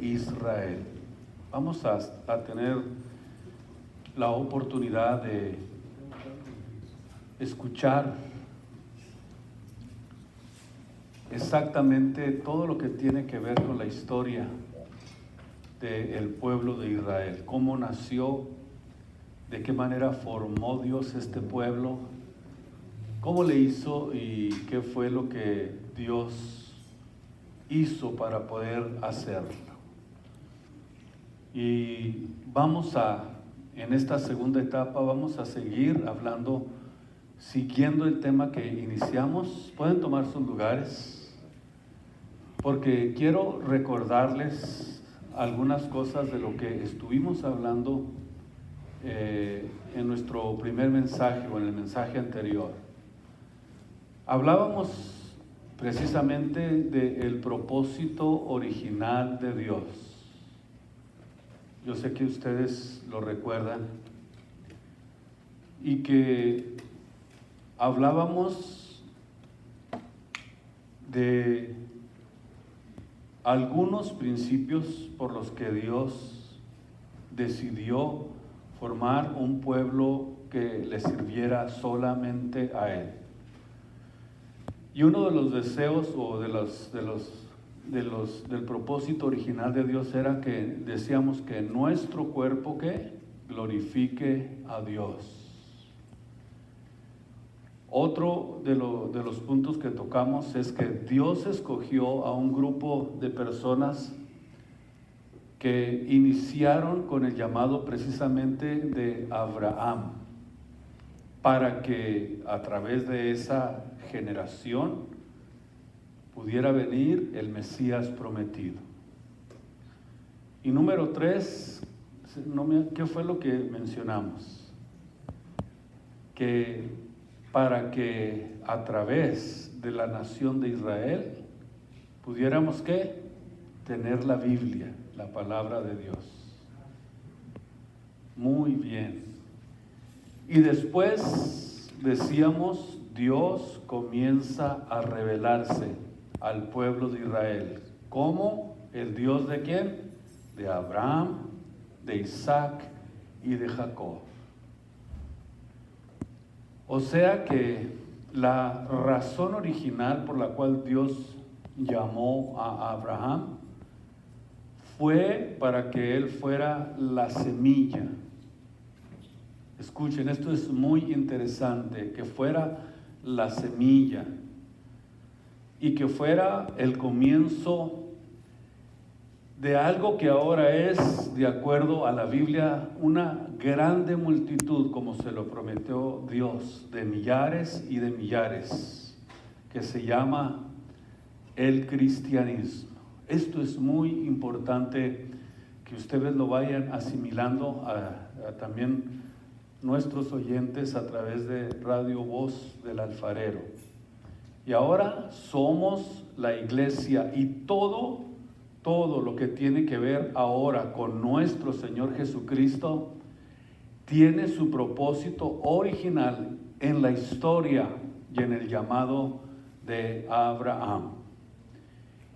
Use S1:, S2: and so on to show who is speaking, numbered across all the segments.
S1: Israel. Vamos a tener la oportunidad de escuchar exactamente todo lo que tiene que ver con la historia del pueblo de Israel, cómo nació, de qué manera formó Dios este pueblo, cómo le hizo y qué fue lo que Dios hizo para poder hacerlo. Y en esta segunda etapa vamos a seguir hablando, siguiendo el tema que iniciamos. Pueden tomar sus lugares, porque quiero recordarles algunas cosas de lo que estuvimos hablando en nuestro primer mensaje o en el mensaje anterior. Hablábamos precisamente del propósito original de Dios. Yo sé que ustedes lo recuerdan, y que hablábamos de algunos principios por los que Dios decidió formar un pueblo que le sirviera solamente a Él. Y uno de los deseos o del propósito original de Dios era que decíamos que nuestro cuerpo que glorifique a Dios. Otro de los puntos que tocamos es que Dios escogió a un grupo de personas que iniciaron con el llamado precisamente de Abraham, para que a través de esa generación pudiera venir el Mesías prometido. Y número 3, ¿qué fue lo que mencionamos? Que para que a través de la nación de Israel pudiéramos ¿qué? Tener la Biblia, la palabra de Dios. Muy bien. Y después decíamos, Dios comienza a revelarse al pueblo de Israel. ¿Cómo? ¿El Dios de quién? De Abraham, de Isaac y de Jacob. O sea que la razón original por la cual Dios llamó a Abraham fue para que él fuera la semilla. Escuchen, esto es muy interesante, que fuera la semilla y que fuera el comienzo de algo que ahora es, de acuerdo a la Biblia, una grande multitud, como se lo prometió Dios, de millares y de millares, que se llama el cristianismo. Esto es muy importante que ustedes lo vayan asimilando a también nuestros oyentes a través de Radio Voz del Alfarero. Y ahora somos la iglesia, y todo lo que tiene que ver ahora con nuestro Señor Jesucristo tiene su propósito original en la historia y en el llamado de Abraham.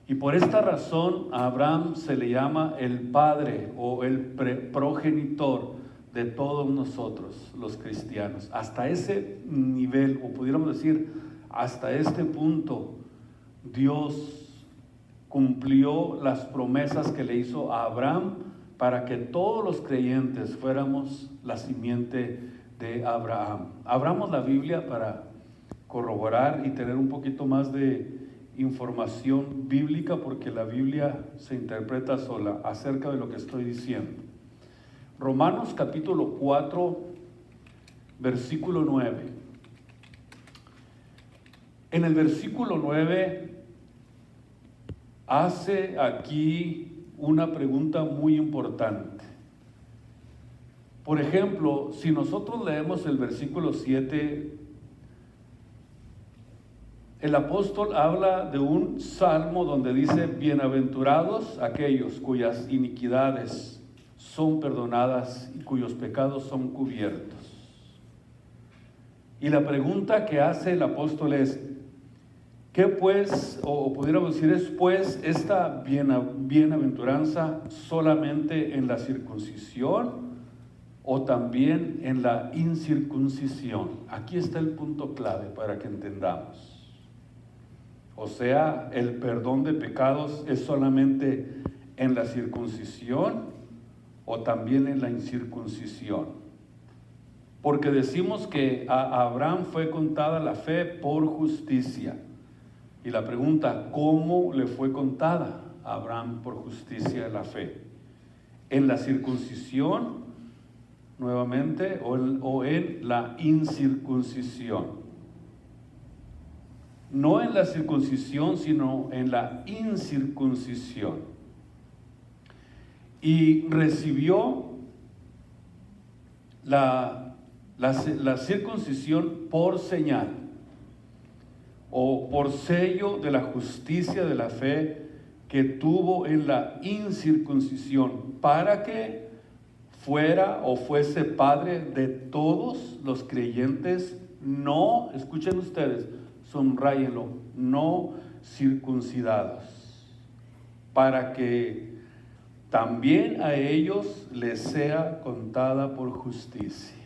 S1: Y por esta razón a Abraham se le llama el padre o el progenitor de todos nosotros, los cristianos. Hasta ese nivel, o pudiéramos decir, hasta este punto, Dios cumplió las promesas que le hizo a Abraham para que todos los creyentes fuéramos la simiente de Abraham. Abramos la Biblia para corroborar y tener un poquito más de información bíblica, porque la Biblia se interpreta sola acerca de lo que estoy diciendo. Romanos capítulo 4, versículo 9. En el versículo 9 hace aquí una pregunta muy importante. Por ejemplo, si nosotros leemos el versículo 7, el apóstol habla de un salmo donde dice: bienaventurados aquellos cuyas iniquidades son perdonadas y cuyos pecados son cubiertos. Y la pregunta que hace el apóstol es: ¿Qué pues, o pudiéramos decir, es pues esta bienaventuranza solamente en la circuncisión o también en la incircuncisión? Aquí está el punto clave para que entendamos. O sea, el perdón de pecados es solamente en la circuncisión o también en la incircuncisión. Porque decimos que a Abraham fue contada la fe por justicia. Y la pregunta, ¿cómo le fue contada a Abraham por justicia la fe? ¿En la circuncisión nuevamente o en la incircuncisión? No en la circuncisión, sino en la incircuncisión. Y recibió la circuncisión por señal o por sello de la justicia de la fe que tuvo en la incircuncisión, para que fuera o fuese padre de todos los creyentes no, escuchen ustedes, subrayenlo, no circuncidados, para que también a ellos les sea contada por justicia.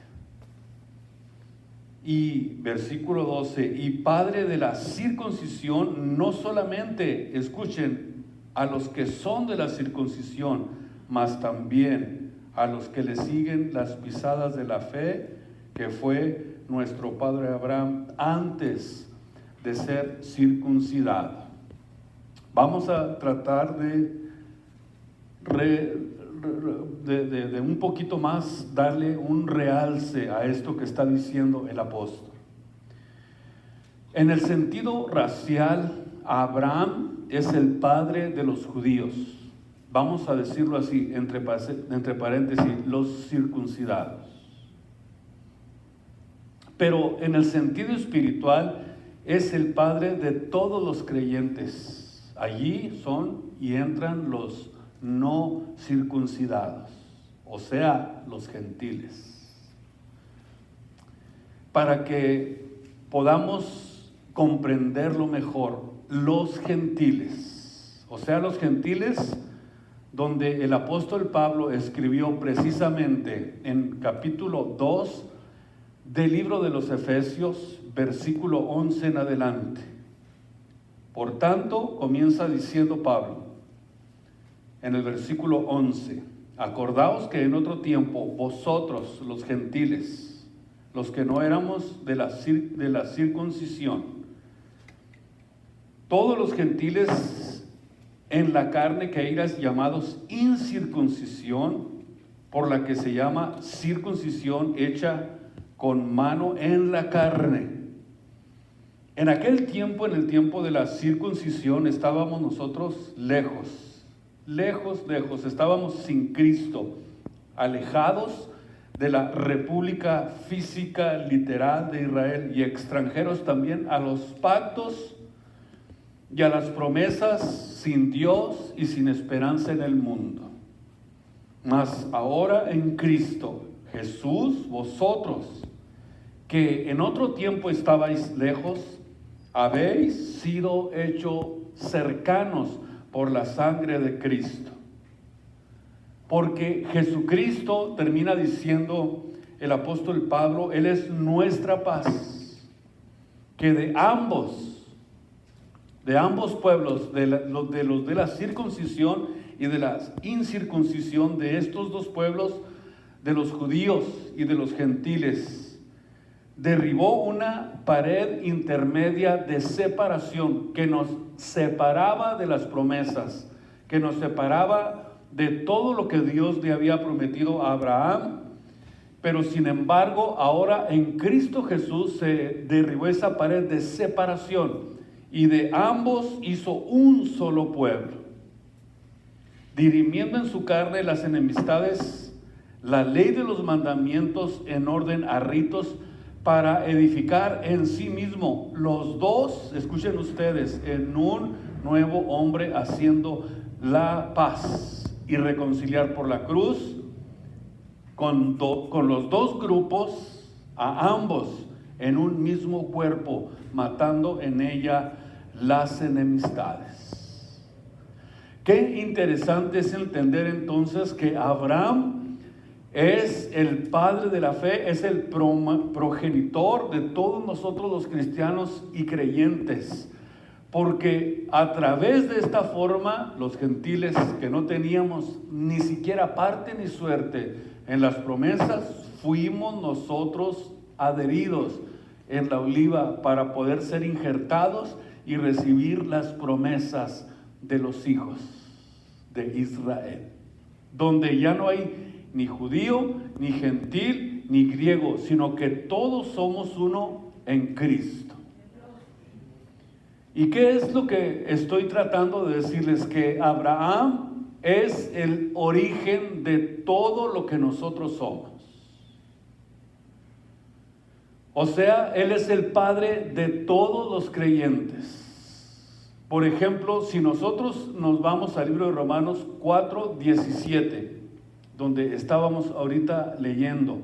S1: Y versículo 12, y padre de la circuncisión, no solamente, escuchen, a los que son de la circuncisión, mas también a los que le siguen las pisadas de la fe, que fue nuestro padre Abraham antes de ser circuncidado. Vamos a tratar de un poquito más darle un realce a esto que está diciendo el apóstol. En el sentido racial, Abraham es el padre de los judíos. Vamos a decirlo así, entre paréntesis, los circuncidados. Pero en el sentido espiritual, es el padre de todos los creyentes. Allí son y entran los no circuncidados, o sea, los gentiles. Para que podamos comprenderlo mejor, los gentiles, o sea, los gentiles donde el apóstol Pablo escribió precisamente en capítulo 2 del libro de los Efesios, versículo 11 en adelante. Por tanto, comienza diciendo Pablo, en el versículo 11, acordaos que en otro tiempo vosotros, los gentiles, los que no éramos de la circuncisión, todos los gentiles en la carne que erais llamados incircuncisión, por la que se llama circuncisión hecha con mano en la carne. En aquel tiempo, en el tiempo de la circuncisión, estábamos nosotros lejos, estábamos sin Cristo, alejados de la república física literal de Israel y extranjeros también a los pactos y a las promesas, sin Dios y sin esperanza en el mundo. Mas ahora en Cristo Jesús, vosotros que en otro tiempo estabais lejos, habéis sido hechos cercanos por la sangre de Cristo. Porque Jesucristo, termina diciendo el apóstol Pablo, Él es nuestra paz, que de ambos pueblos, de los de la circuncisión y de la incircuncisión, de estos dos pueblos, de los judíos y de los gentiles, derribó una pared intermedia de separación que nos separaba de las promesas, que nos separaba de todo lo que Dios le había prometido a Abraham. Pero sin embargo, ahora en Cristo Jesús se derribó esa pared de separación y de ambos hizo un solo pueblo, dirimiendo en su carne las enemistades, la ley de los mandamientos en orden a ritos, para edificar en sí mismo los dos, escuchen ustedes, en un nuevo hombre, haciendo la paz y reconciliar por la cruz con los dos grupos, a ambos en un mismo cuerpo, matando en ella las enemistades. Qué interesante es entender entonces que Abraham es el padre de la fe, es el progenitor de todos nosotros los cristianos y creyentes. Porque a través de esta forma, los gentiles que no teníamos ni siquiera parte ni suerte en las promesas, fuimos nosotros adheridos en la oliva para poder ser injertados y recibir las promesas de los hijos de Israel, donde ya no hay ni judío, ni gentil, ni griego, sino que todos somos uno en Cristo. ¿Y qué es lo que estoy tratando de decirles? Que Abraham es el origen de todo lo que nosotros somos. O sea, Él es el padre de todos los creyentes. Por ejemplo, si nosotros nos vamos al libro de Romanos 4:17, donde estábamos ahorita leyendo,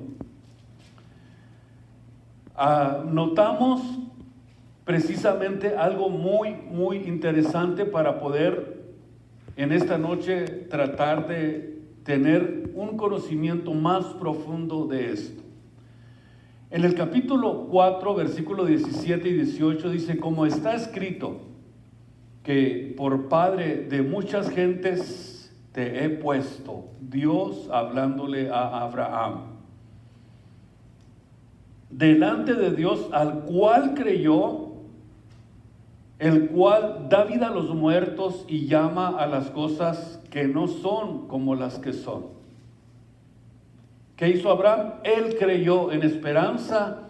S1: notamos precisamente algo muy, muy interesante para poder en esta noche tratar de tener un conocimiento más profundo de esto. En el capítulo 4, versículos 17 y 18 dice: como está escrito, que por padre de muchas gentes te he puesto. Dios hablándole a Abraham. Delante de Dios, al cual creyó, el cual da vida a los muertos y llama a las cosas que no son como las que son. ¿Qué hizo Abraham? Él creyó en esperanza,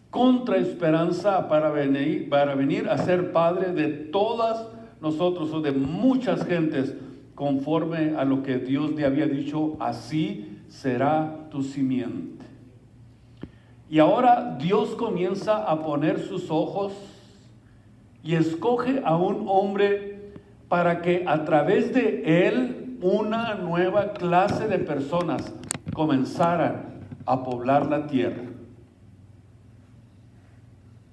S1: contra esperanza, para venir a ser padre de todas nosotros, o de muchas gentes, conforme a lo que Dios le había dicho: así será tu simiente. Y ahora Dios comienza a poner sus ojos y escoge a un hombre para que a través de él una nueva clase de personas comenzaran a poblar la tierra.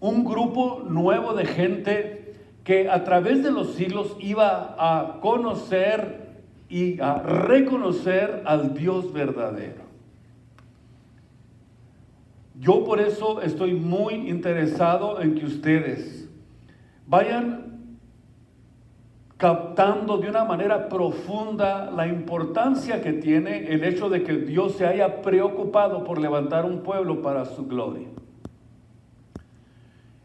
S1: Un grupo nuevo de gente que a través de los siglos iba a conocer y a reconocer al Dios verdadero. Yo por eso estoy muy interesado en que ustedes vayan captando de una manera profunda la importancia que tiene el hecho de que Dios se haya preocupado por levantar un pueblo para su gloria.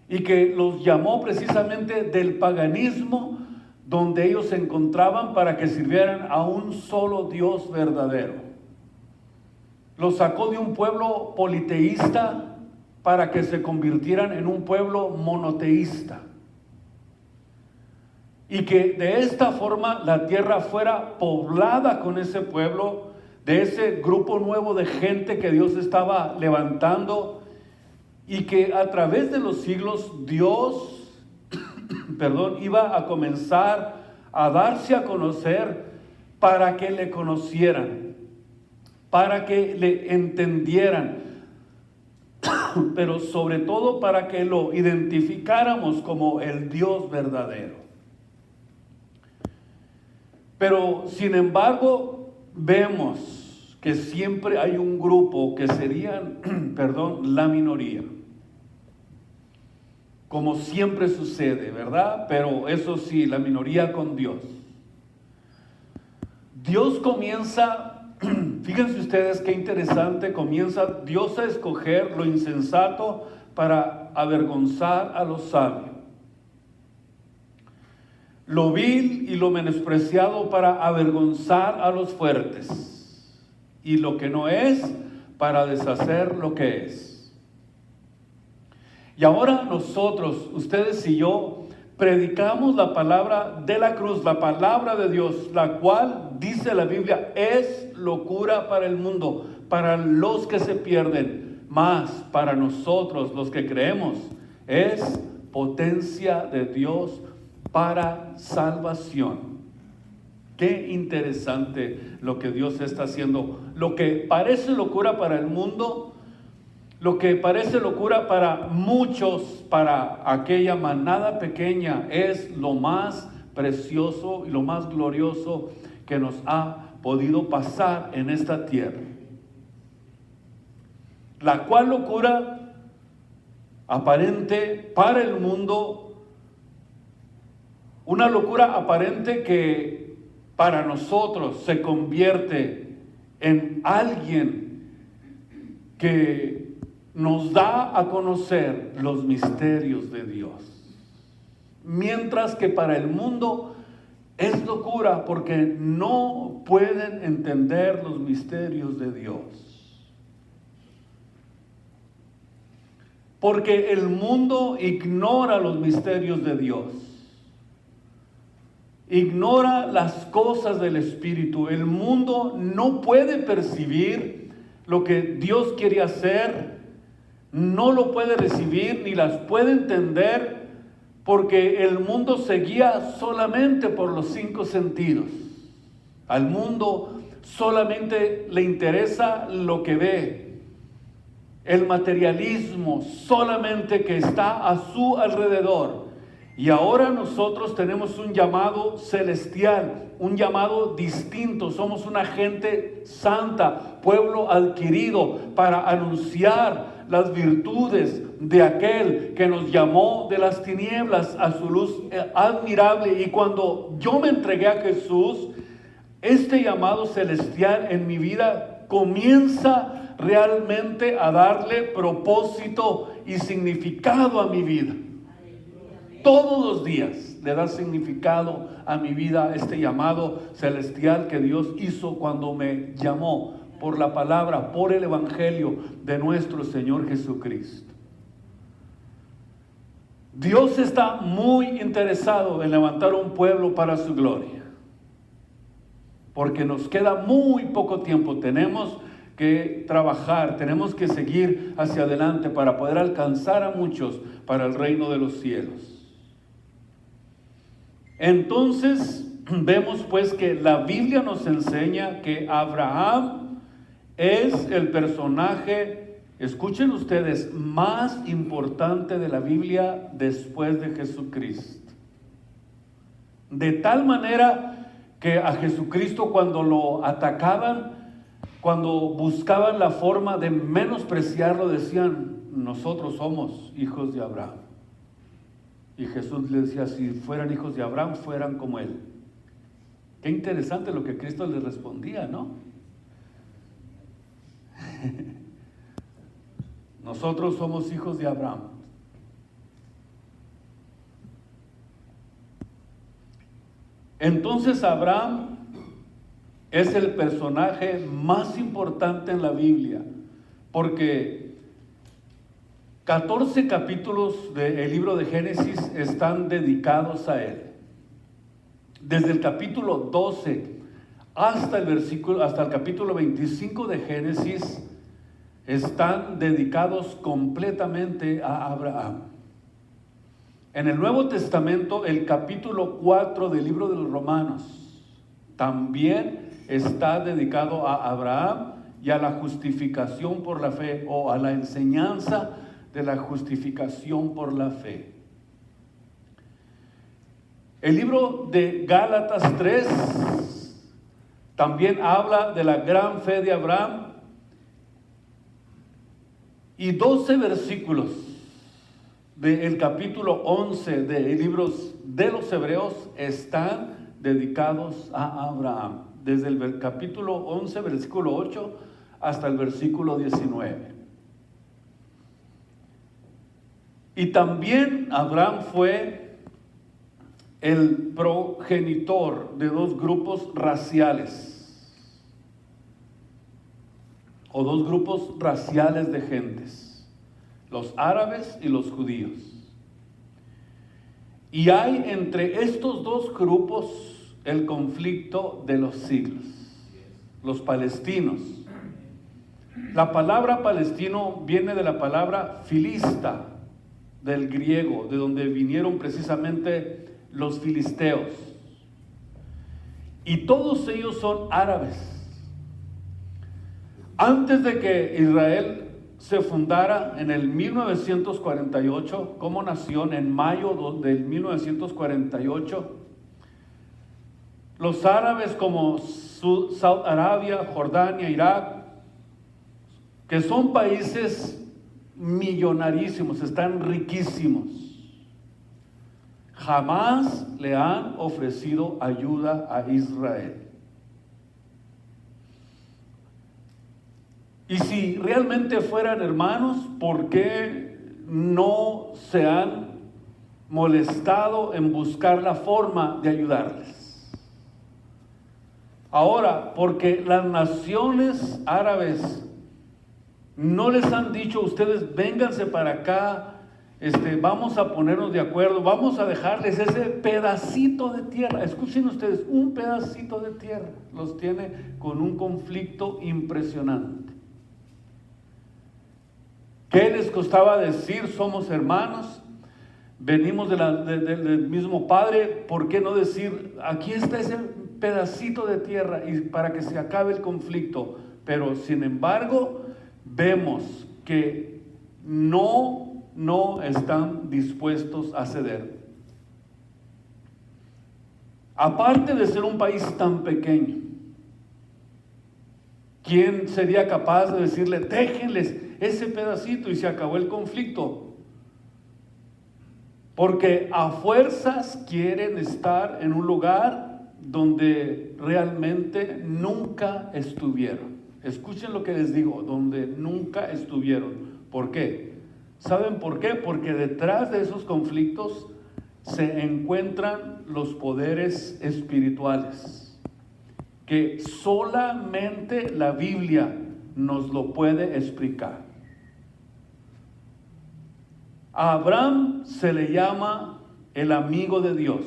S1: Y que los llamó precisamente del paganismo donde ellos se encontraban para que sirvieran a un solo Dios verdadero. Los sacó de un pueblo politeísta para que se convirtieran en un pueblo monoteísta. Y que de esta forma la tierra fuera poblada con ese pueblo, de ese grupo nuevo de gente que Dios estaba levantando, y que a través de los siglos Dios, iba a comenzar a darse a conocer para que le conocieran, para que le entendieran, pero sobre todo para que lo identificáramos como el Dios verdadero. Pero sin embargo, vemos que siempre hay un grupo que serían, la minoría. Como siempre sucede, ¿verdad? Pero eso sí, la minoría con Dios. Dios comienza, fíjense ustedes qué interesante, comienza Dios a escoger lo insensato para avergonzar a los sabios. Lo vil y lo menospreciado para avergonzar a los fuertes, y lo que no es para deshacer lo que es. Y ahora nosotros, ustedes y yo, predicamos la palabra de la cruz, la palabra de Dios, la cual, dice la Biblia, es locura para el mundo, para los que se pierden, mas para nosotros los que creemos es potencia de Dios para salvación. Qué interesante lo que Dios está haciendo. Lo que parece locura para el mundo, lo que parece locura para muchos, para aquella manada pequeña, es lo más precioso y lo más glorioso que nos ha podido pasar en esta tierra. La cual locura aparente para el mundo, una locura aparente que para nosotros se convierte en alguien que nos da a conocer los misterios de Dios. Mientras que para el mundo es locura porque no pueden entender los misterios de Dios. Porque el mundo ignora los misterios de Dios. Ignora las cosas del Espíritu. El mundo no puede percibir lo que Dios quiere hacer. No lo puede recibir ni las puede entender, porque el mundo se guía solamente por los 5 sentidos. Al mundo solamente le interesa lo que ve. El materialismo solamente que está a su alrededor. Y ahora nosotros tenemos un llamado celestial, un llamado distinto. Somos una gente santa, pueblo adquirido para anunciar las virtudes de aquel que nos llamó de las tinieblas a su luz admirable. Y cuando yo me entregué a Jesús, este llamado celestial en mi vida comienza realmente a darle propósito y significado a mi vida. Todos los días le da significado a mi vida este llamado celestial que Dios hizo cuando me llamó por la palabra, por el evangelio de nuestro Señor Jesucristo. Dios está muy interesado en levantar un pueblo para su gloria, porque nos queda muy poco tiempo. Tenemos que trabajar, tenemos que seguir hacia adelante para poder alcanzar a muchos para el reino de los cielos. Entonces vemos pues que la Biblia nos enseña que Abraham es el personaje, escuchen ustedes, más importante de la Biblia después de Jesucristo. De tal manera que a Jesucristo, cuando lo atacaban, cuando buscaban la forma de menospreciarlo, decían: nosotros somos hijos de Abraham. Y Jesús les decía: si fueran hijos de Abraham, fueran como él. Qué interesante lo que Cristo les respondía, ¿no? Nosotros somos hijos de Abraham. Entonces Abraham es el personaje más importante en la Biblia, porque 14 capítulos del libro de Génesis están dedicados a él. Desde el capítulo 12 hasta el capítulo 25 de Génesis están dedicados completamente a Abraham. En el Nuevo Testamento, el capítulo 4 del libro de los Romanos también está dedicado a Abraham y a la justificación por la fe, o a la enseñanza de la justificación por la fe. El libro de Gálatas 3 también habla de la gran fe de Abraham, y 12 versículos del capítulo 11 del libro de los Hebreos están dedicados a Abraham, desde el capítulo 11, versículo 8 hasta el versículo 19. Y también Abraham fue el progenitor de 2 grupos raciales, o 2 grupos raciales de gentes, los árabes y los judíos. Y hay entre estos 2 grupos el conflicto de los siglos, los palestinos. La palabra palestino viene de la palabra filista, del griego, de donde vinieron precisamente los filisteos. Y todos ellos son árabes. Antes de que Israel se fundara en el 1948 como nación, en mayo del 1948, los árabes como Saudi Arabia, Jordania, Irak, que son países millonarísimos, están riquísimos, jamás le han ofrecido ayuda a Israel. Y si realmente fueran hermanos, ¿por qué no se han molestado en buscar la forma de ayudarles? Ahora, porque las naciones árabes no les han dicho, ustedes vénganse para acá, vamos a ponernos de acuerdo, vamos a dejarles ese pedacito de tierra. Escuchen ustedes, un pedacito de tierra los tiene con un conflicto impresionante. ¿Qué les costaba decir somos hermanos? Venimos del mismo Padre. ¿Por qué no decir aquí está ese pedacito de tierra y para que se acabe el conflicto? Pero sin embargo vemos que no están dispuestos a ceder. Aparte de ser un país tan pequeño, ¿quién sería capaz de decirle déjenles ese pedacito y se acabó el conflicto? Porque a fuerzas quieren estar en un lugar donde realmente nunca estuvieron. Escuchen lo que les digo, donde nunca estuvieron. ¿Por qué? ¿Saben por qué? Porque detrás de esos conflictos se encuentran los poderes espirituales, que solamente la Biblia nos lo puede explicar. A Abraham se le llama el amigo de Dios.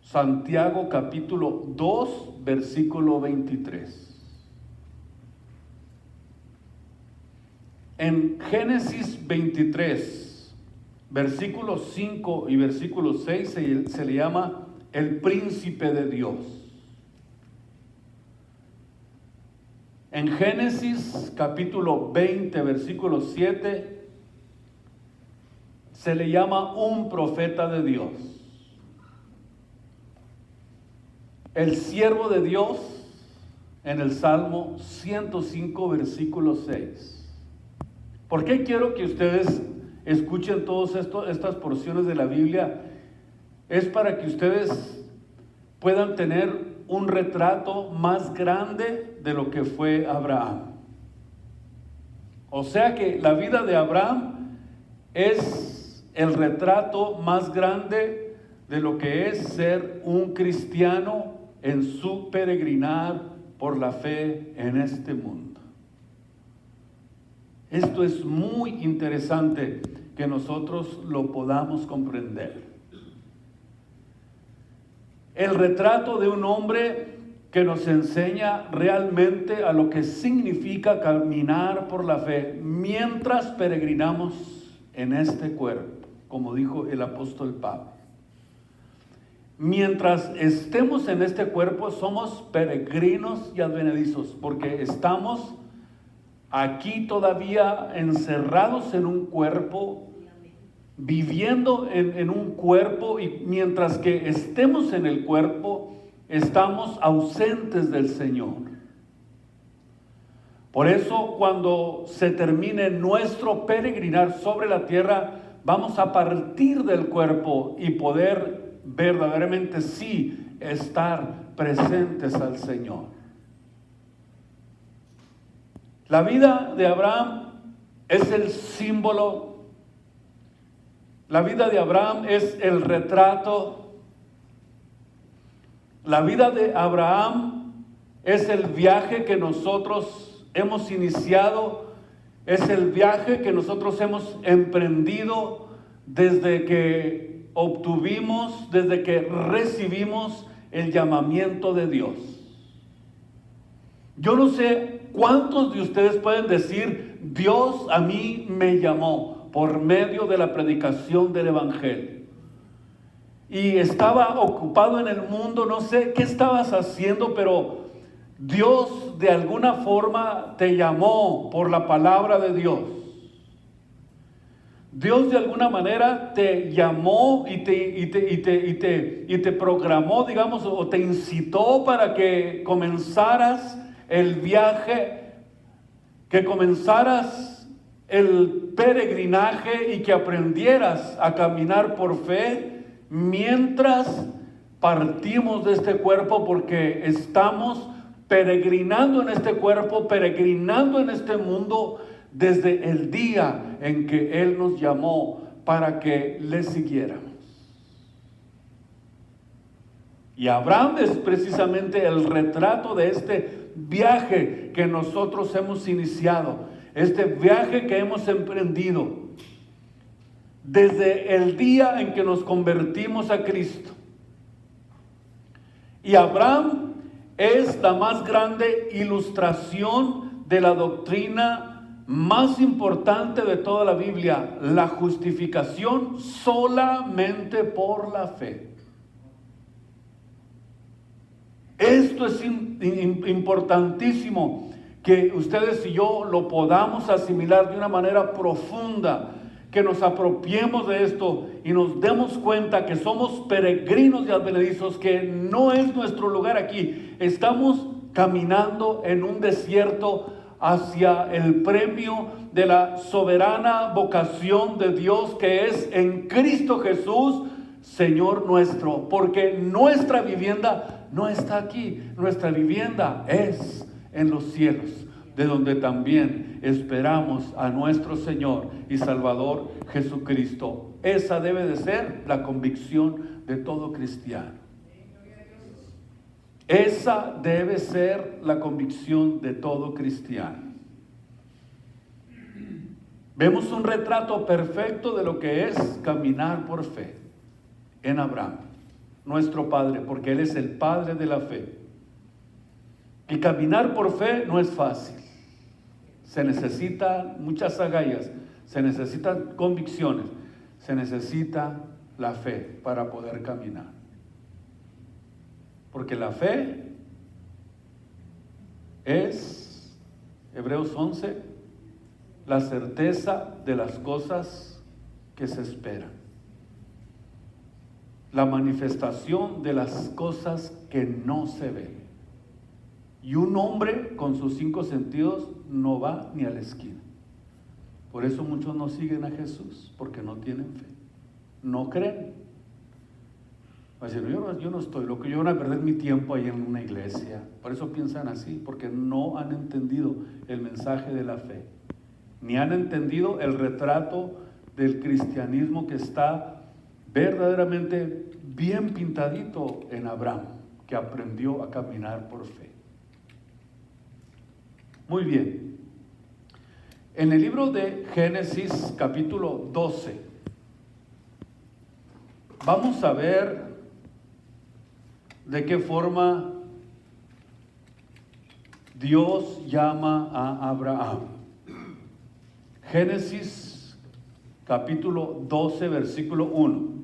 S1: Santiago capítulo 2, versículo 23. En Génesis 23, versículos 5 y versículo 6 se le llama el príncipe de Dios. En Génesis capítulo 20, versículo 7, se le llama un profeta de Dios. El siervo de Dios en el Salmo 105, versículo 6. ¿Por qué quiero que ustedes escuchen todas estas porciones de la Biblia? Es para que ustedes puedan tener un retrato más grande de lo que fue Abraham. O sea que la vida de Abraham es el retrato más grande de lo que es ser un cristiano en su peregrinar por la fe en este mundo. Esto es muy interesante que nosotros lo podamos comprender. El retrato de un hombre que nos enseña realmente a lo que significa caminar por la fe mientras peregrinamos en este cuerpo, como dijo el apóstol Pablo. Mientras estemos en este cuerpo somos peregrinos y advenedizos, porque estamos aquí todavía encerrados en un cuerpo, viviendo en un cuerpo, y mientras que estemos en el cuerpo, estamos ausentes del Señor. Por eso, cuando se termine nuestro peregrinar sobre la tierra, vamos a partir del cuerpo y poder verdaderamente sí estar presentes al Señor. La vida de Abraham es el símbolo. La vida de Abraham es el retrato. La vida de Abraham es el viaje que nosotros hemos iniciado, es el viaje que nosotros hemos emprendido desde que obtuvimos, desde que recibimos el llamamiento de Dios. Yo no sé cuántos de ustedes pueden decir, Dios a mí me llamó por medio de la predicación del Evangelio. Y estaba ocupado en el mundo, no sé qué estabas haciendo, pero Dios de alguna forma te llamó por la palabra de Dios. Dios de alguna manera te llamó y te programó, digamos, o te incitó para que comenzaras el viaje, que comenzaras el peregrinaje y que aprendieras a caminar por fe mientras partimos de este cuerpo, porque estamos peregrinando en este cuerpo, peregrinando en este mundo desde el día en que Él nos llamó para que le siguiéramos. Y Abraham es precisamente el retrato de este viaje que nosotros hemos iniciado, este viaje que hemos emprendido desde el día en que nos convertimos a Cristo. Y Abraham es la más grande ilustración de la doctrina más importante de toda la Biblia, la justificación solamente por la fe. Esto es importantísimo, que ustedes y yo lo podamos asimilar de una manera profunda, que nos apropiemos de esto y nos demos cuenta que somos peregrinos y advenedizos, que no es nuestro lugar aquí. Estamos caminando en un desierto hacia el premio de la soberana vocación de Dios, que es en Cristo Jesús, Señor nuestro, porque nuestra vivienda no está aquí, nuestra vivienda es en los cielos, de donde también esperamos a nuestro Señor y Salvador Jesucristo. Esa debe de ser la convicción de todo cristiano. Esa debe ser la convicción de todo cristiano. Vemos un retrato perfecto de lo que es caminar por fe en Abraham, nuestro padre, porque él es el padre de la fe. Y caminar por fe no es fácil. Se necesitan muchas agallas, se necesitan convicciones, se necesita la fe para poder caminar. Porque la fe es, Hebreos 11, la certeza de las cosas que se esperan. La manifestación de las cosas que no se ven. Y un hombre con sus 5 sentidos no va ni a la esquina. Por eso muchos no siguen a Jesús, porque no tienen fe, no creen. Va a decir, yo no estoy loco, yo voy a perder mi tiempo ahí en una iglesia. Por eso piensan así, porque no han entendido el mensaje de la fe, ni han entendido el retrato del cristianismo que está verdaderamente bien pintadito en Abraham, que aprendió a caminar por fe. Muy bien. En el libro de Génesis, capítulo 12, vamos a ver de qué forma Dios llama a Abraham. Génesis, capítulo 12, versículo 1.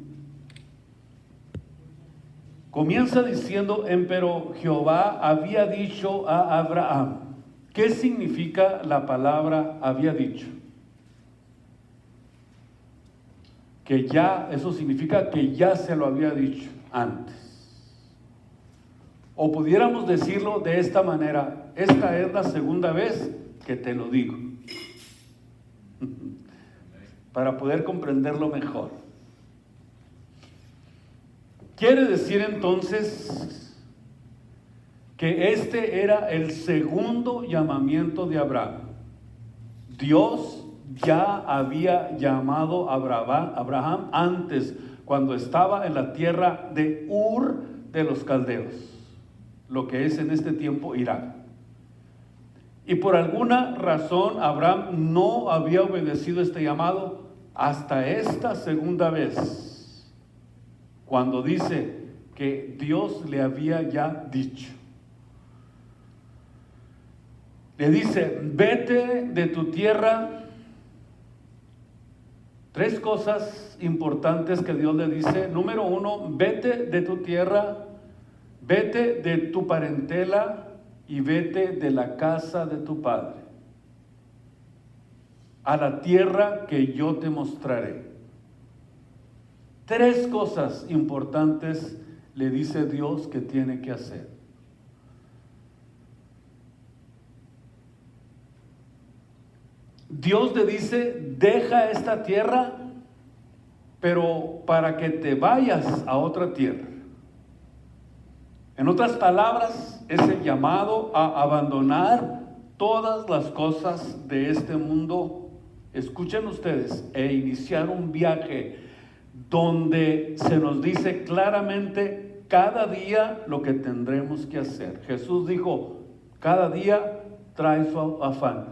S1: Comienza diciendo, empero Jehová había dicho a Abraham. ¿Qué significa la palabra había dicho? Que ya, eso significa que ya se lo había dicho antes. O pudiéramos decirlo de esta manera, esta es la segunda vez que te lo digo. Para poder comprenderlo mejor. Quiere decir entonces que este era el segundo llamamiento de Abraham. Dios ya había llamado a Abraham antes, cuando estaba en la tierra de Ur de los Caldeos, lo que es en este tiempo Irak. Y por alguna razón Abraham no había obedecido este llamado hasta esta segunda vez, cuando dice que Dios le había ya dicho. Le dice, vete de tu tierra. 3 cosas importantes que Dios le dice. Número 1, vete de tu tierra, vete de tu parentela y vete de la casa de tu padre a la tierra que yo te mostraré. 3 cosas importantes le dice Dios que tiene que hacer. Dios le dice, deja esta tierra, pero para que te vayas a otra tierra. En otras palabras, es el llamado a abandonar todas las cosas de este mundo, escuchen ustedes, e iniciar un viaje donde se nos dice claramente cada día lo que tendremos que hacer. Jesús dijo, cada día trae su afán.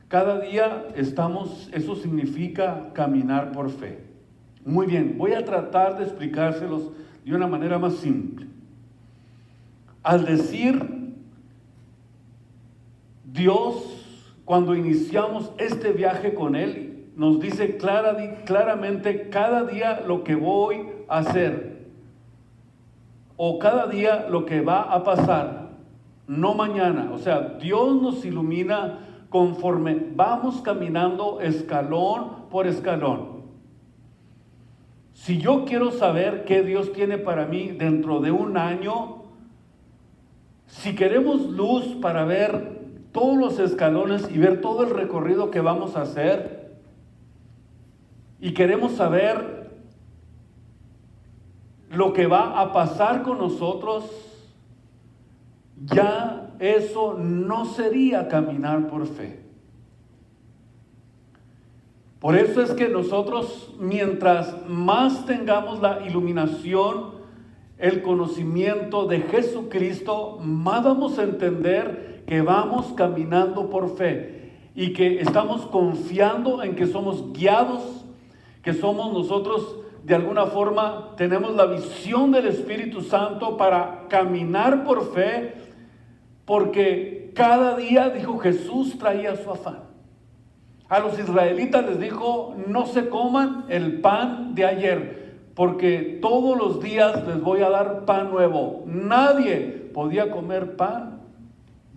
S1: Cada día eso significa caminar por fe. Muy bien, voy a tratar de explicárselos de una manera más simple. Al decir Dios, cuando iniciamos este viaje con Él, nos dice claramente cada día lo que voy a hacer, o cada día lo que va a pasar, no mañana. O sea, Dios nos ilumina conforme vamos caminando escalón por escalón. Si yo quiero saber qué Dios tiene para mí dentro de un año, si queremos luz para ver todos los escalones y ver todo el recorrido que vamos a hacer, y queremos saber lo que va a pasar con nosotros, ya eso no sería caminar por fe. Por eso es que nosotros, mientras más tengamos la iluminación, el conocimiento de Jesucristo, más vamos a entender que vamos caminando por fe y que estamos confiando en que somos guiados, que somos nosotros de alguna forma, tenemos la visión del Espíritu Santo para caminar por fe, porque cada día, dijo Jesús, traía su afán. A los israelitas les dijo, no se coman el pan de ayer, porque todos los días les voy a dar pan nuevo. Nadie podía comer pan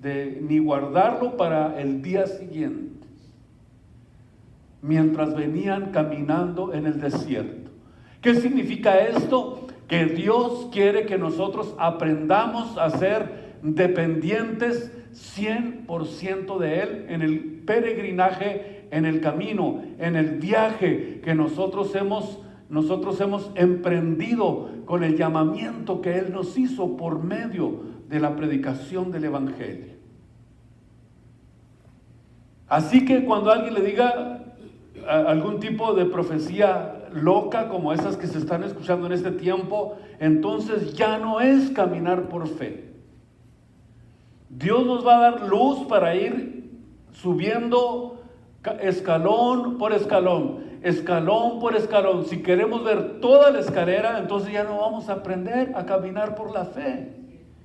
S1: ni guardarlo para el día siguiente, mientras venían caminando en el desierto. ¿Qué significa esto? Que Dios quiere que nosotros aprendamos a ser dependientes 100% de Él en el peregrinaje, en el camino, en el viaje que nosotros hemos emprendido con el llamamiento que Él nos hizo por medio de la predicación del Evangelio. Así que cuando alguien le diga algún tipo de profecía loca como esas que se están escuchando en este tiempo, entonces ya no es caminar por fe. Dios nos va a dar luz para ir subiendo escalón por escalón, escalón por escalón. Si queremos ver toda la escalera, entonces ya no vamos a aprender a caminar por la fe.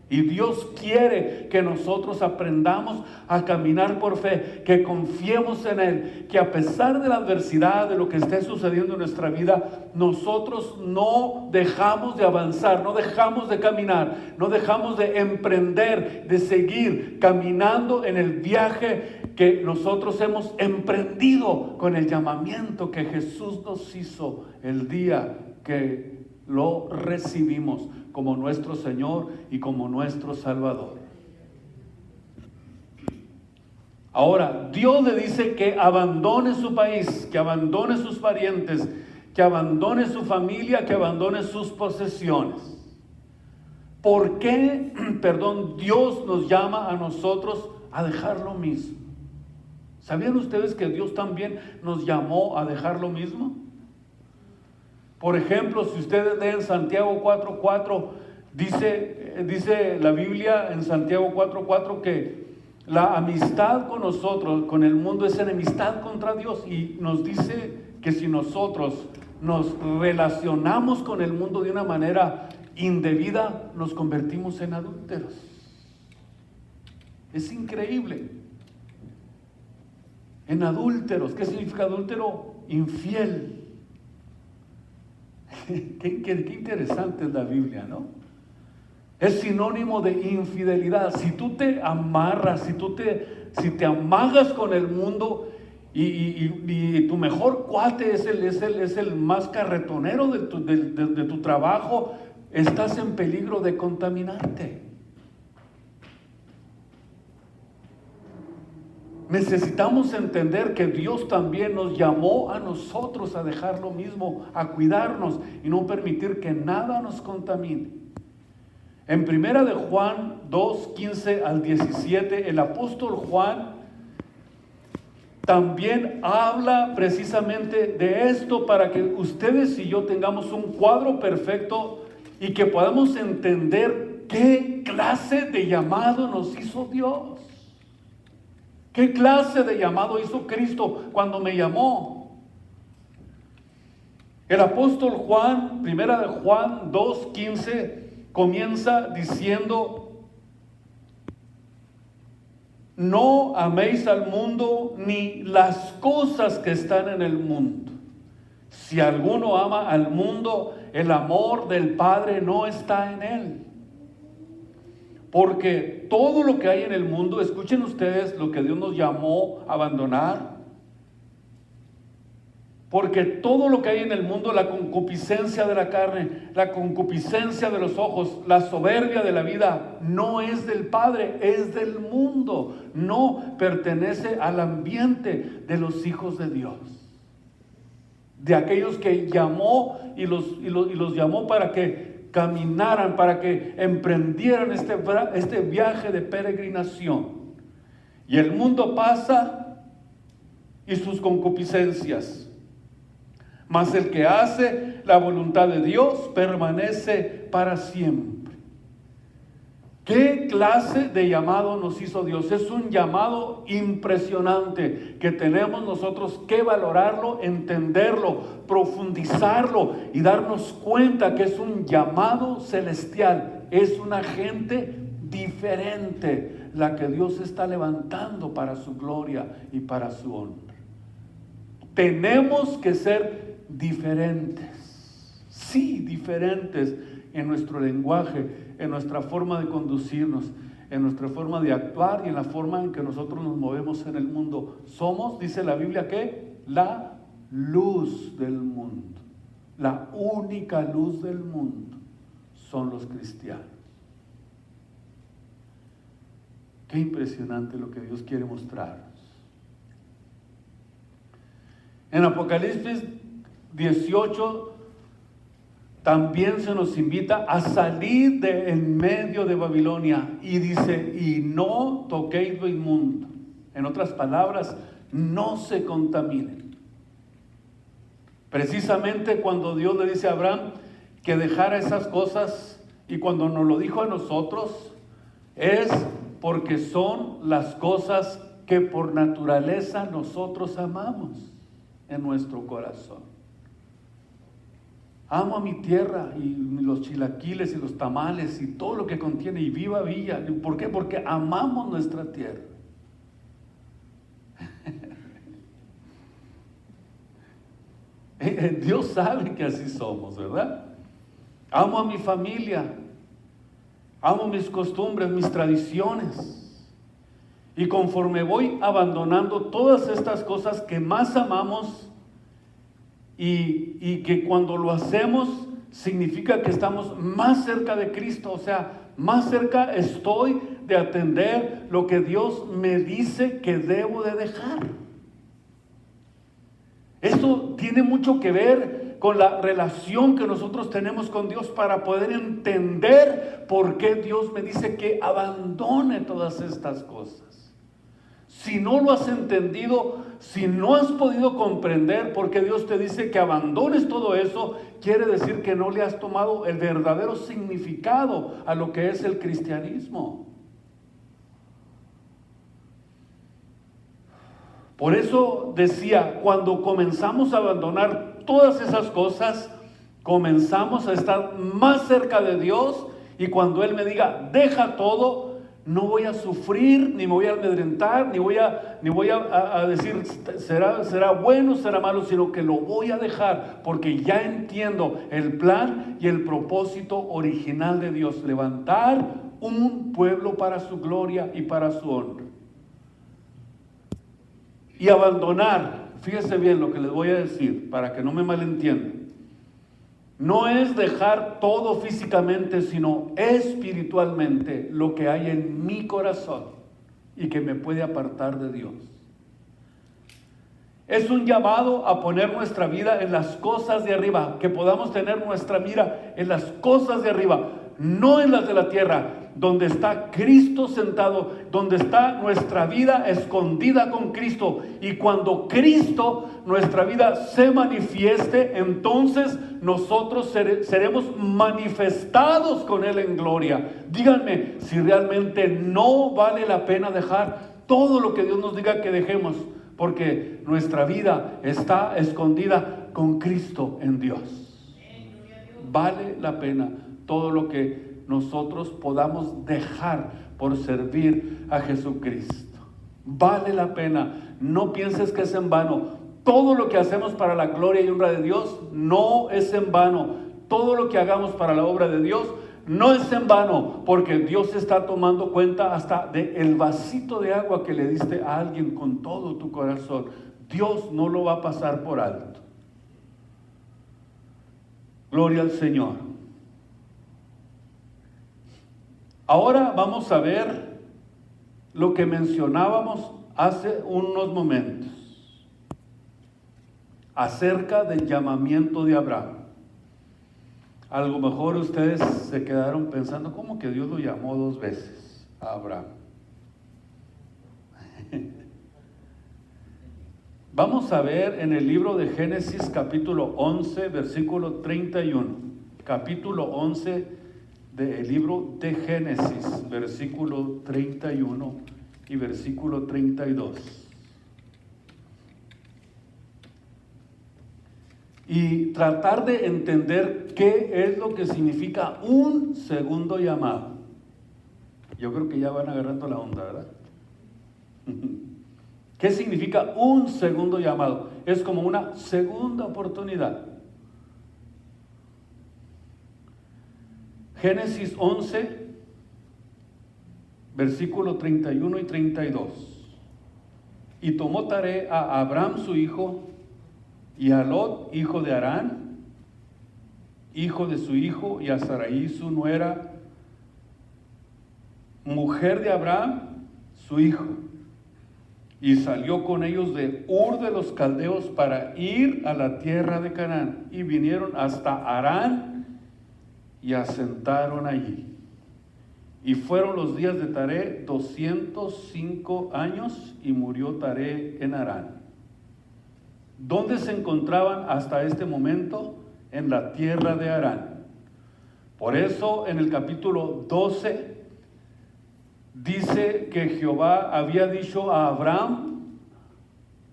S1: Y Dios quiere que nosotros aprendamos a caminar por fe, que confiemos en Él, que a pesar de la adversidad, de lo que esté sucediendo en nuestra vida, nosotros no dejamos de avanzar, no dejamos de caminar, no dejamos de emprender, de seguir caminando en el viaje que nosotros hemos emprendido con el llamamiento que Jesús nos hizo el día que lo recibimos como nuestro Señor y como nuestro Salvador. Ahora, Dios le dice que abandone su país, que abandone sus parientes, que abandone su familia, que abandone sus posesiones. ¿Por qué, Dios nos llama a nosotros a dejar lo mismo? ¿Sabían ustedes que Dios también nos llamó a dejar lo mismo? Por ejemplo, si ustedes leen Santiago 4:4, dice la Biblia en Santiago 4:4 que la amistad con nosotros, con el mundo, es enemistad contra Dios. Y nos dice que si nosotros nos relacionamos con el mundo de una manera indebida, nos convertimos en adúlteros. Es increíble. En adúlteros. ¿Qué significa adúltero? Infiel. Qué interesante es la Biblia, ¿no? Es sinónimo de infidelidad. Si tú te amarras, si te amagas con el mundo y tu mejor cuate es el más carretonero de tu trabajo, estás en peligro de contaminarte. Necesitamos entender que Dios también nos llamó a nosotros a dejar lo mismo, a cuidarnos y no permitir que nada nos contamine. En primera de Juan 2, 15 al 17, el apóstol Juan también habla precisamente de esto para que ustedes y yo tengamos un cuadro perfecto y que podamos entender qué clase de llamado nos hizo Dios. ¿Qué clase de llamado hizo Cristo cuando me llamó? El apóstol Juan, primera de Juan 2:15, comienza diciendo: no améis al mundo ni las cosas que están en el mundo. Si alguno ama al mundo, el amor del Padre no está en él. Porque todo lo que hay en el mundo, escuchen ustedes lo que Dios nos llamó a abandonar. Porque todo lo que hay en el mundo, la concupiscencia de la carne, la concupiscencia de los ojos, la soberbia de la vida, no es del Padre, es del mundo. No pertenece al ambiente de los hijos de Dios. De aquellos que llamó y los llamó para que caminaran, para que emprendieran este viaje de peregrinación. Y el mundo pasa y sus concupiscencias, mas el que hace la voluntad de Dios permanece para siempre. ¿Qué clase de llamado nos hizo Dios? Es un llamado impresionante que tenemos nosotros que valorarlo, entenderlo, profundizarlo y darnos cuenta que es un llamado celestial. Es una gente diferente la que Dios está levantando para su gloria y para su honra. Tenemos que ser diferentes, sí, diferentes en nuestro lenguaje, en nuestra forma de conducirnos, en nuestra forma de actuar y en la forma en que nosotros nos movemos en el mundo. Somos, dice la Biblia, que la luz del mundo, la única luz del mundo son los cristianos. Qué impresionante lo que Dios quiere mostrarnos. En Apocalipsis 18 también se nos invita a salir de en medio de Babilonia y dice: y no toquéis lo inmundo. En otras palabras, no se contaminen. Precisamente cuando Dios le dice a Abraham que dejara esas cosas, y cuando nos lo dijo a nosotros, es porque son las cosas que por naturaleza nosotros amamos en nuestro corazón. Amo a mi tierra y los chilaquiles y los tamales y todo lo que contiene, y viva Villa. ¿Por qué? Porque amamos nuestra tierra. Dios sabe que así somos, ¿verdad? Amo a mi familia, amo mis costumbres, mis tradiciones. Y conforme voy abandonando todas estas cosas que más amamos, y que cuando lo hacemos significa que estamos más cerca de Cristo, o sea, más cerca estoy de atender lo que Dios me dice que debo de dejar. Esto tiene mucho que ver con la relación que nosotros tenemos con Dios para poder entender por qué Dios me dice que abandone todas estas cosas. Si no lo has entendido, si no has podido comprender por qué Dios te dice que abandones todo eso, quiere decir que no le has tomado el verdadero significado a lo que es el cristianismo. Por eso decía, cuando comenzamos a abandonar todas esas cosas, comenzamos a estar más cerca de Dios, y cuando Él me diga, deja todo, no voy a sufrir, ni me voy a amedrentar, ni voy a decir será bueno, será malo, sino que lo voy a dejar porque ya entiendo el plan y el propósito original de Dios: levantar un pueblo para su gloria y para su honra. Y abandonar, fíjese bien lo que les voy a decir para que no me malentiendan. No es dejar todo físicamente, sino espiritualmente lo que hay en mi corazón y que me puede apartar de Dios. Es un llamado a poner nuestra vida en las cosas de arriba, que podamos tener nuestra mira en las cosas de arriba, no en las de la tierra, donde está Cristo sentado, donde está nuestra vida escondida con Cristo. Y cuando Cristo, nuestra vida, se manifieste, entonces nosotros seremos manifestados con Él en gloria. Díganme si realmente no vale la pena dejar todo lo que Dios nos diga que dejemos, porque nuestra vida está escondida con Cristo en Dios. Vale la pena todo lo que nosotros podamos dejar por servir a Jesucristo. Vale la pena. No pienses que es en vano. Todo lo que hacemos para la gloria y honra de Dios no es en vano. Todo lo que hagamos para la obra de Dios no es en vano, porque Dios está tomando cuenta hasta del vasito de agua que le diste a alguien con todo tu corazón. Dios no lo va a pasar por alto. Gloria al Señor. Ahora vamos a ver lo que mencionábamos hace unos momentos acerca del llamamiento de Abraham. A lo mejor ustedes se quedaron pensando, ¿cómo que Dios lo llamó 2 veces a Abraham? Vamos a ver en el libro de Génesis capítulo 11, versículo 31. Capítulo 11 del libro de Génesis, versículo 31 y versículo 32. Y tratar de entender qué es lo que significa un segundo llamado. Yo creo que ya van agarrando la onda, ¿verdad? ¿Qué significa un segundo llamado? Es como una segunda oportunidad. Génesis 11, versículo 31 y 32. Y tomó Taré a Abraham su hijo, y a Lot, hijo de Harán, hijo de su hijo, y a Sarai su nuera, mujer de Abraham, su hijo. Y salió con ellos de Ur de los Caldeos para ir a la tierra de Canaán. Y vinieron hasta Harán y asentaron allí. Y fueron los días de Taré 205 años y murió Taré en Harán. ¿Dónde se encontraban hasta este momento? En la tierra de Harán. Por eso en el capítulo 12 dice que Jehová había dicho a Abraham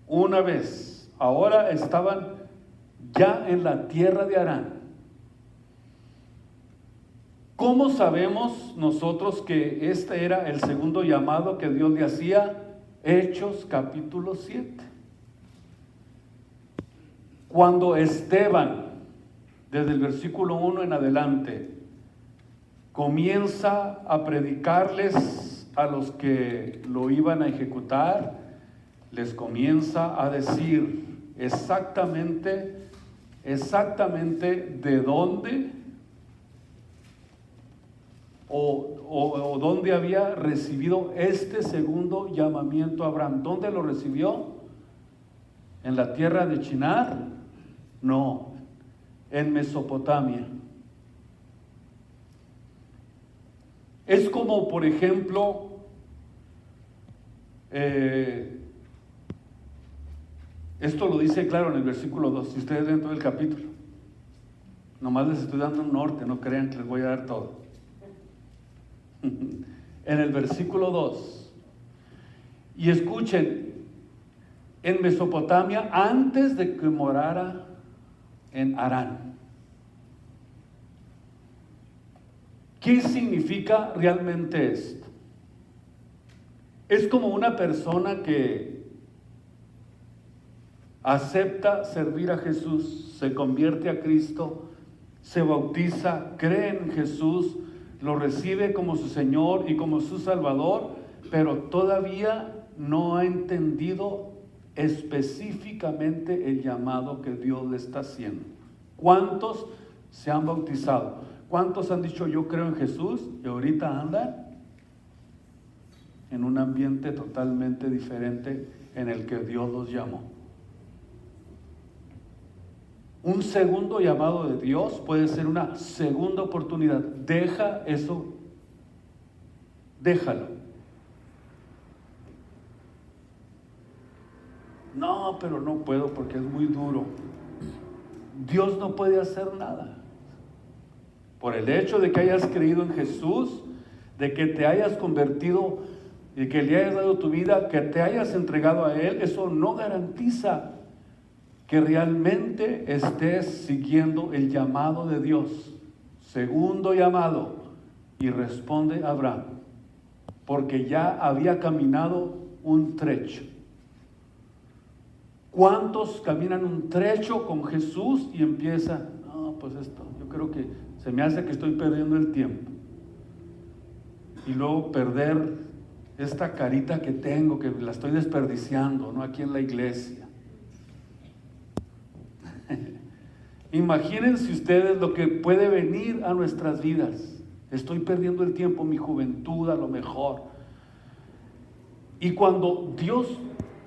S1: una vez. Ahora estaban ya en la tierra de Harán. ¿Cómo sabemos nosotros que este era el segundo llamado que Dios le hacía? Hechos capítulo 7. Cuando Esteban, desde el versículo 1 en adelante, comienza a predicarles a los que lo iban a ejecutar, les comienza a decir exactamente de dónde o dónde había recibido este segundo llamamiento a Abraham. ¿Dónde lo recibió? ¿En la tierra de Shinar? No, en Mesopotamia. Es como, por ejemplo, esto lo dice claro en el versículo 2, si ustedes ven todo el capítulo. Nomás les estoy dando un norte, no crean que les voy a dar todo. En el versículo 2. Y escuchen, en Mesopotamia, antes de que morara en Harán. ¿Qué significa realmente esto? Es como una persona que acepta servir a Jesús, se convierte a Cristo, se bautiza, cree en Jesús, lo recibe como su Señor y como su Salvador, pero todavía no ha entendido específicamente el llamado que Dios le está haciendo. ¿Cuántos se han bautizado? ¿Cuántos han dicho yo creo en Jesús y ahorita andan en un ambiente totalmente diferente en el que Dios los llamó? Un segundo llamado de Dios puede ser una segunda oportunidad. Deja eso, déjalo. No, pero no puedo porque es muy duro. Dios no puede hacer nada. Por el hecho de que hayas creído en Jesús, de que te hayas convertido y que le hayas dado tu vida, que te hayas entregado a Él, eso no garantiza que realmente estés siguiendo el llamado de Dios. Segundo llamado, y responde Abraham, porque ya había caminado un trecho. ¿Cuántos caminan un trecho con Jesús y empiezan, no, pues esto, yo creo que se me hace que estoy perdiendo el tiempo? Y luego perder esta carita que tengo, que la estoy desperdiciando, ¿no? Aquí en la iglesia. Imagínense ustedes lo que puede venir a nuestras vidas. Estoy perdiendo el tiempo, mi juventud a lo mejor. Y cuando Dios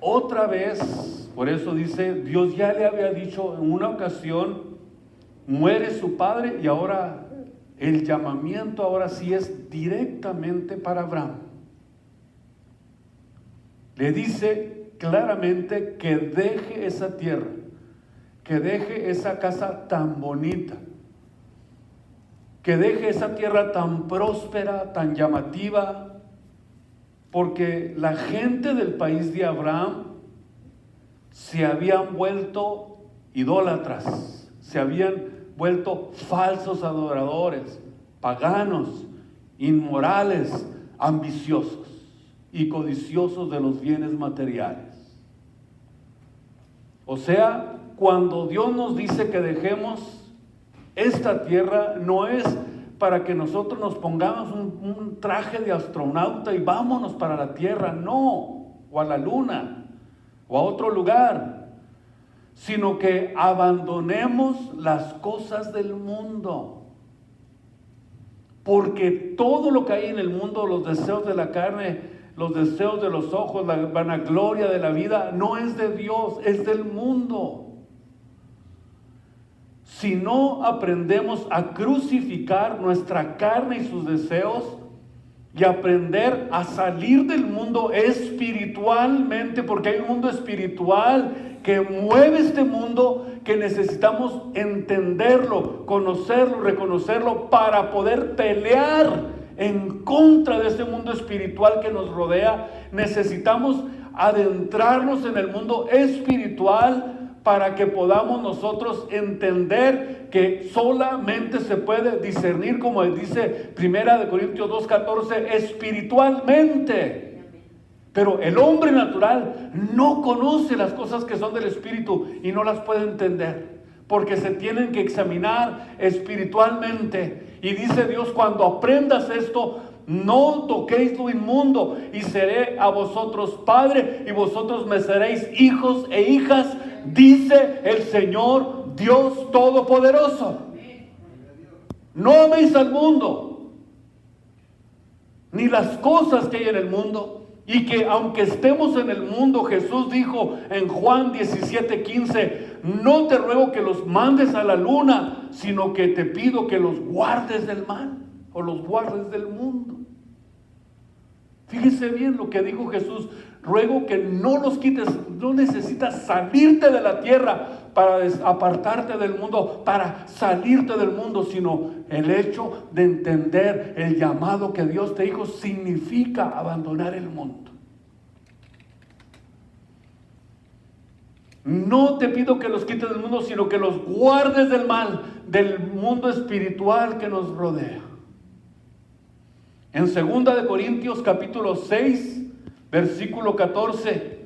S1: otra vez, por eso dice, Dios ya le había dicho en una ocasión, muere su padre, y ahora el llamamiento ahora sí es directamente para Abraham. Le dice claramente que deje esa tierra, que deje esa casa tan bonita, que deje esa tierra tan próspera, tan llamativa, porque la gente del país de Abraham se habían vuelto idólatras, se habían vuelto falsos adoradores, paganos, inmorales, ambiciosos y codiciosos de los bienes materiales. O sea, cuando Dios nos dice que dejemos esta tierra, no es para que nosotros nos pongamos un traje de astronauta y vámonos para la tierra, no, o a la luna, o a otro lugar, sino que abandonemos las cosas del mundo. Porque todo lo que hay en el mundo, los deseos de la carne, los deseos de los ojos, la vanagloria de la vida, no es de Dios, es del mundo. Si no aprendemos a crucificar nuestra carne y sus deseos y aprender a salir del mundo espiritualmente, porque hay un mundo espiritual que mueve este mundo, que necesitamos entenderlo, conocerlo, reconocerlo para poder pelear en contra de este mundo espiritual que nos rodea. Necesitamos adentrarnos en el mundo espiritual para que podamos nosotros entender que solamente se puede discernir, como dice 1 Corintios 2:14, espiritualmente. Pero el hombre natural no conoce las cosas que son del Espíritu y no las puede entender, porque se tienen que examinar espiritualmente. Y dice Dios, cuando aprendas esto, no toquéis lo inmundo, y seré a vosotros padre, y vosotros me seréis hijos e hijas, dice el Señor Dios Todopoderoso. No améis al mundo, ni las cosas que hay en el mundo. Y que aunque estemos en el mundo, Jesús dijo en Juan 17:15, no te ruego que los mandes a la luna, sino que te pido que los guardes del mal, o los guardes del mundo. Fíjese bien lo que dijo Jesús, ruego que no los quites, no necesitas salirte de la tierra para apartarte del mundo, para salirte del mundo, sino el hecho de entender el llamado que Dios te dijo significa abandonar el mundo. No te pido que los quites del mundo, sino que los guardes del mal, del mundo espiritual que nos rodea. En 2 Corintios capítulo 6, versículo 14.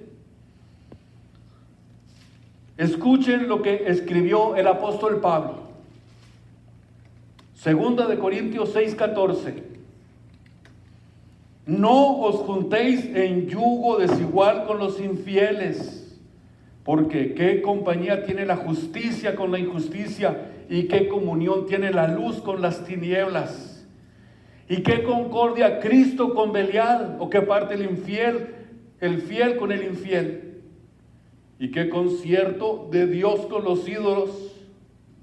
S1: Escuchen lo que escribió el apóstol Pablo. Segunda de Corintios 6:14. No os juntéis en yugo desigual con los infieles, porque qué compañía tiene la justicia con la injusticia, y qué comunión tiene la luz con las tinieblas, y qué concordia Cristo con Belial, o qué parte el fiel con el infiel, y qué concierto de Dios con los ídolos,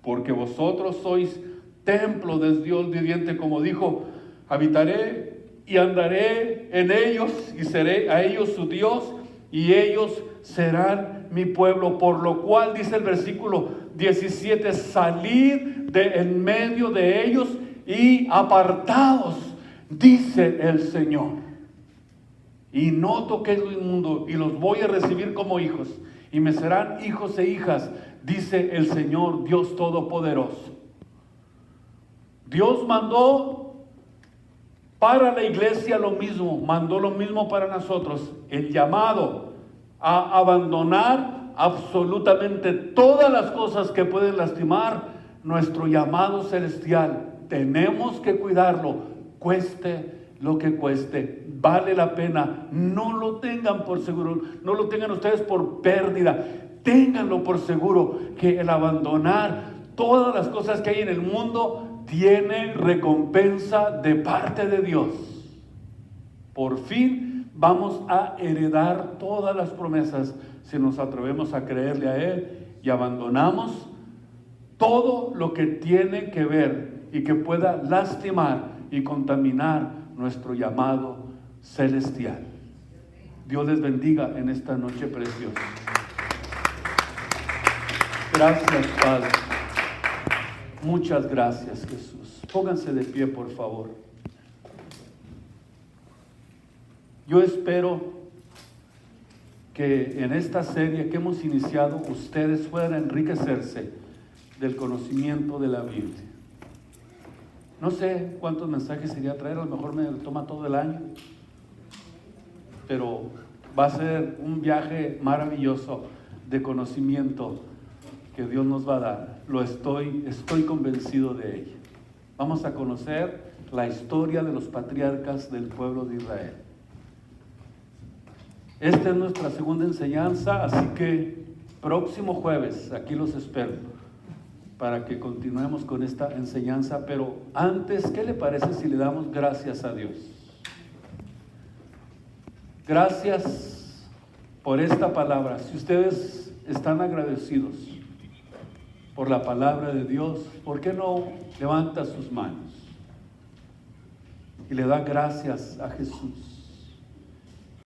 S1: porque vosotros sois templo del Dios viviente, como dijo: habitaré y andaré en ellos, y seré a ellos su Dios, y ellos serán mi pueblo. Por lo cual, dice el versículo 17, salid de en medio de ellos y apartaos, dice el Señor, y no toquéis lo inmundo, y los voy a recibir como hijos, y me serán hijos e hijas, dice el Señor Dios Todopoderoso. Dios mandó para la iglesia lo mismo, mandó lo mismo para nosotros, el llamado a abandonar absolutamente todas las cosas que pueden lastimar nuestro llamado celestial. Tenemos que cuidarlo, cueste lo que cueste, vale la pena. No lo tengan por seguro, no lo tengan ustedes por pérdida, ténganlo por seguro, que el abandonar todas las cosas que hay en el mundo tiene recompensa de parte de Dios. Por fin vamos a heredar todas las promesas si nos atrevemos a creerle a Él y abandonamos todo lo que tiene que ver y que pueda lastimar y contaminar nuestro llamado celestial. Dios les bendiga en esta noche preciosa. Gracias, Padre. Muchas gracias, Jesús. Pónganse de pie, por favor. Yo espero que en esta serie que hemos iniciado, ustedes puedan enriquecerse del conocimiento de la Biblia. No sé cuántos mensajes sería traer, a lo mejor me toma todo el año, pero va a ser un viaje maravilloso de conocimiento que Dios nos va a dar. Estoy convencido de ello. Vamos a conocer la historia de los patriarcas del pueblo de Israel. Esta es nuestra segunda enseñanza, así que próximo jueves aquí los espero para que continuemos con esta enseñanza. Pero antes, ¿qué le parece si le damos gracias a Dios? Gracias por esta palabra. Si ustedes están agradecidos por la palabra de Dios, ¿por qué no levanta sus manos y le da gracias a Jesús?